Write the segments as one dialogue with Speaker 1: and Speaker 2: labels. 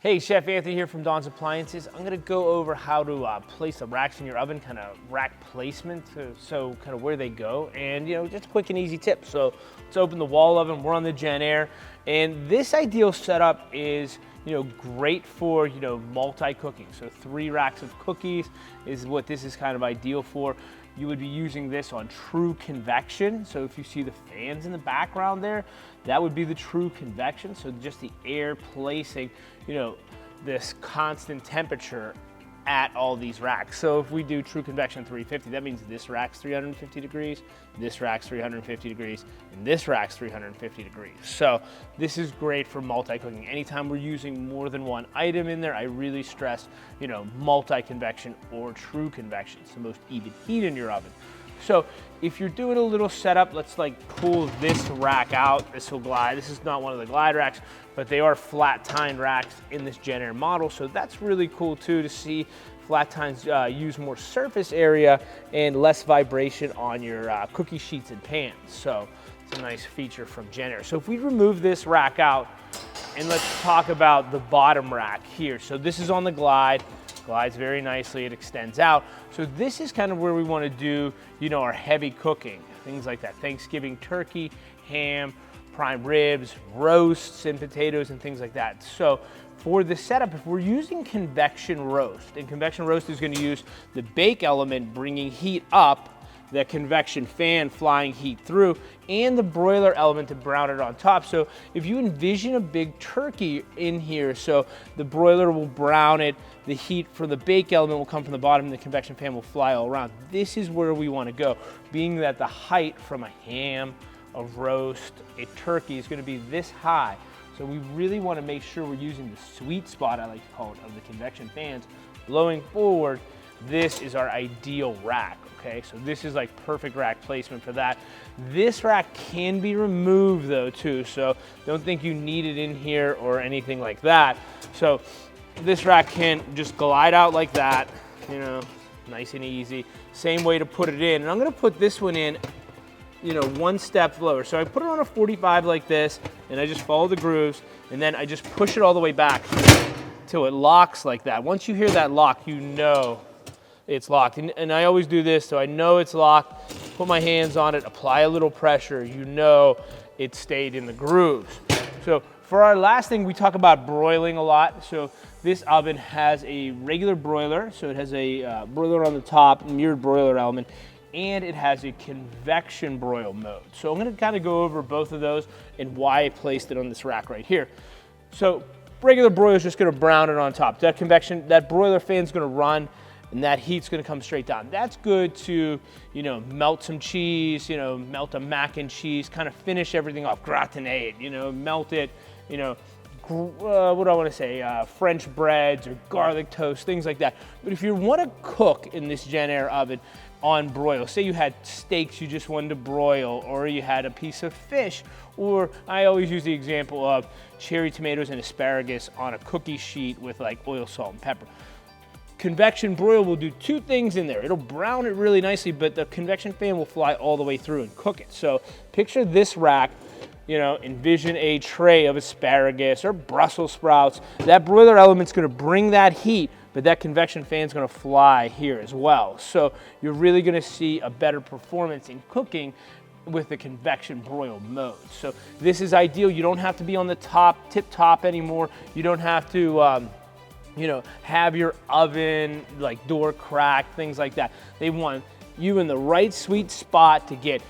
Speaker 1: Hey, Chef Anthony here from Dawn's Appliances. I'm gonna go over how to place the racks in your oven, kind of rack placement, so kind of where they go, and just a quick and easy tip. So let's open the wall oven. We're on the Gen Air, and this ideal setup is great for multi-cooking. So 3 racks of cookies is what this is kind of ideal for. You would be using this on true convection. So if you see the fans in the background there, that would be the true convection. So just the air placing, this constant temperature at all these racks. So if we do true convection 350, that means this rack's 350 degrees, this rack's 350 degrees, and this rack's 350 degrees. So this is great for multi-cooking. Anytime we're using more than one item in there, I really stress, multi-convection or true convection. It's the most even heat in your oven. So if you're doing a little setup, let's pull this rack out. This will glide. This is not one of the glide racks, but they are flat tine racks in this Gen Air model. So that's really cool too, to see flat tines use more surface area and less vibration on your cookie sheets and pans. So it's a nice feature from Gen Air. So if we remove this rack out, and let's talk about the bottom rack here. So this is on the glide. Glides very nicely, it extends out. So this is kind of where we want to do, our heavy cooking, things like that. Thanksgiving turkey, ham, prime ribs, roasts and potatoes and things like that. So for the setup, if we're using convection roast, and convection roast is going to use the bake element bringing heat up, the convection fan flying heat through, and the broiler element to brown it on top. So if you envision a big turkey in here, so the broiler will brown it, the heat for the bake element will come from the bottom, and the convection fan will fly all around. This is where we want to go, being that the height from a ham, a roast, a turkey is going to be this high. So we really want to make sure we're using the sweet spot, I like to call it, of the convection fans blowing forward. This is our ideal rack, okay? So this is perfect rack placement for that. This rack can be removed though too, so don't think you need it in here or anything like that. So this rack can just glide out like that, nice and easy. Same way to put it in, and I'm gonna put this one in, one step lower. So I put it on a 45 like this, and I just follow the grooves, and then I just push it all the way back till it locks like that. Once you hear that lock, it's locked. And I always do this, so I know it's locked. Put my hands on it, apply a little pressure, it stayed in the grooves. So for our last thing, we talk about broiling a lot. So this oven has a regular broiler, so it has a broiler on the top, mirrored broiler element, and it has a convection broil mode. So I'm gonna kind of go over both of those and why I placed it on this rack right here. So regular broiler is just gonna brown it on top. That broiler fan's gonna run, and that heat's gonna come straight down. That's good to, melt some cheese, melt a mac and cheese, kind of finish everything off, gratinate it, melt it, what do I wanna say, French breads or garlic toast, things like that. But if you wanna cook in this Gen Air oven on broil, say you had steaks you just wanted to broil, or you had a piece of fish, or I always use the example of cherry tomatoes and asparagus on a cookie sheet with oil, salt, and pepper. Convection broil will do 2 things in there. It'll brown it really nicely, but the convection fan will fly all the way through and cook it. So picture this rack, envision a tray of asparagus or Brussels sprouts. That broiler element's gonna bring that heat, but that convection fan's gonna fly here as well. So you're really gonna see a better performance in cooking with the convection broil mode. So this is ideal. You don't have to be on the tip top anymore. You don't have to, have your oven door crack, things like that. They want you in the right sweet spot to get,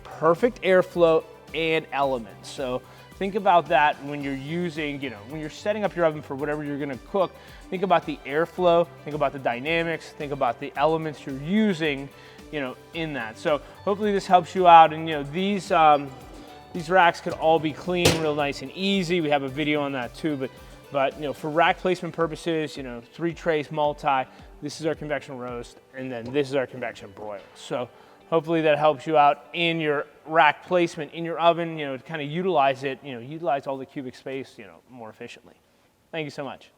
Speaker 1: perfect airflow and elements. So think about that when you're using, when you're setting up your oven for whatever you're gonna cook. Think about the airflow, think about the dynamics, think about the elements you're using, in that. So hopefully this helps you out. And these racks could all be clean, real nice and easy. We have a video on that too, but for rack placement purposes, 3 trays multi, this is our convection roast, and then this is our convection broil. So hopefully that helps you out in your rack placement in your oven, to kind of utilize it, utilize all the cubic space, more efficiently. Thank you so much.